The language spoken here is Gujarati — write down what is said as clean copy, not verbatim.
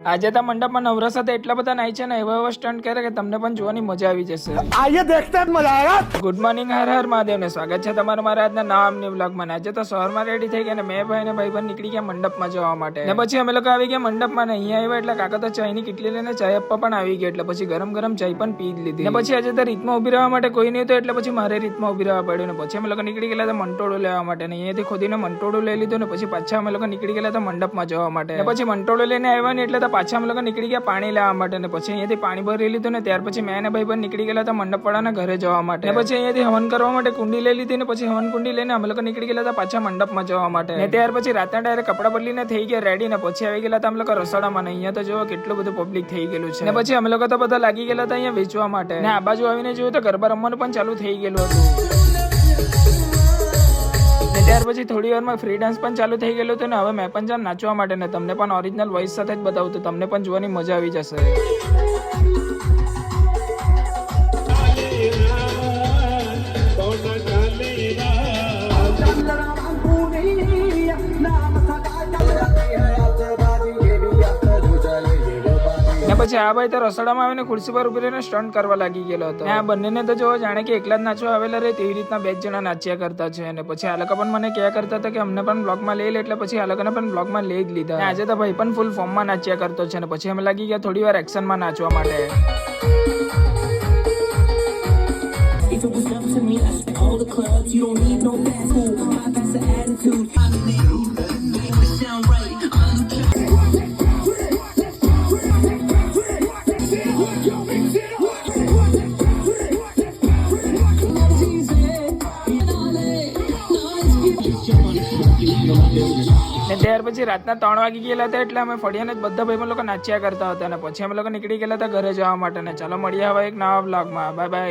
આજે તો મંડપમાં નવરસ હતા એટલા બધા નાઈ છે ને એવા સ્ટન્ટ કરે કે તમને પણ જોવાની મજા આવી જશે. આઈએ દેખતે મજા આયેગા. ગુડ મોર્નિંગ, હર હર મહાદેવ ને સ્વાગત છે તમારું મારા આજના નામની વ્લોગમાં. આજે તો શહેરમાં રેડી થઈ ગયા ને મેં ભાઈ ને ભાઈબંધ નીકળી ગયા મંડપમાં જવા માટે. ને પછી અમે લોકો આવી ગયા મંડપમાં ને અહીંયા આવ્યા એટલે કાકા તો ચાયની કેટલી લઈને ચાય આપવા પણ આવી ગયા એટલે પછી ગરમ ગરમ ચાય પણ પી જ લીધી. ને પછી આજે તો રીતમાં ઉભી રહેવા માટે કોઈ નહીં તો એટલે પછી મારે રીતમાં ઉભી રહેવા પડ્યું. ને પછી અમે લોકો નીકળી ગયેલા હતા મંટોળું લેવા માટે ને અહીંયાથી ખોદીને મંટોળું લઈ લીધું ને પછી પાછા અમે લોકો નીકળી ગયેલા હતા મંડપમાં જવા માટે. ને પછી મંટોળું લઈને આવ્યા ને એટલે તો પાછા અમે લોકો નીકળી ગયા પાણી લેવા માટે. ને પછી અહીંયાથી પાણી ભરી લીધું ને ત્યાર પછી મેં અને ભાઈ પણ નીકળી ગયેલા હતા મંડપવાળાના ઘરે જવા માટે. ને પછી અહીંયાથી હવન કરવા માટે કુંડી લઈ લીધી ને પછી હવન કુંડી લઈને અમે લોકો નીકળી ગયેલા હતા પાછા મંડપમાં જવા માટે. ને ત્યાર પછી રાતના ડાયરેક્ટ કપડા બદલીને થઈ ગયા રેડી ને પછી આવી ગયેલા હતા અમે લોકો રસોડામાં. ને અહીંયા તો જો કેટલું બધું પબ્લિક થઈ ગયેલું છે. ને પછી અમે લોકો તો બધા લાગી ગયેલા હતા અહીંયા વેચવા માટે. ને આ બાજુ આવીને જોયું તો ગરબા રમવાનું પણ ચાલુ થઈ ગયેલું હતું. ત્યાર પછી થોડી વારમાં ફ્રી ડાન્સ પણ ચાલુ થઈ ગયેલું હતું ને હવે મેં પણ જામ નાચવા માટે ને તમને પણ ઓરિજિનલ વોઇસ સાથે જ બતાવું તો તમને પણ જોવાની મજા આવી જશે. પછી આ ભાઈ તો રસોડામાં આવીને ખુરશી પર ઉભી રહીને સ્ટન્ટ કરવા લાગી ગયેલો હતો. આ બંનેને તો જો જાણે કે એકલા જ નાચવા આવેલા રહે તેવી રીતના બે જણા નાચ્યા કરતા છે. અને પછી આ લોકો પણ મને કહ્યા કરતા હતા કે અમને પણ બ્લોગમાં લઈ લે એટલે પછી આ લોકોને પણ બ્લોગમાં લઈ જ લીધા. આજે તો ભાઈ પણ ફૂલ ફોર્મમાં નાચ્યા કરતો છે. ને પછી અમે લાગી ગયા થોડી વાર એક્શનમાં નાચવા માટે. ને ત્યાર પછી રાતના 3 વાગી ગયેલા હતા એટલે અમે ફળિયાને જ બધા ભાઈ લોકો નાચ્યા કરતા હતા. અને પછી અમે લોકો નીકળી ગયેલા હતા ઘરે જવા માટે. ને ચાલો મળીએ હવે એક નવા બ્લોગમાં. Bye bye.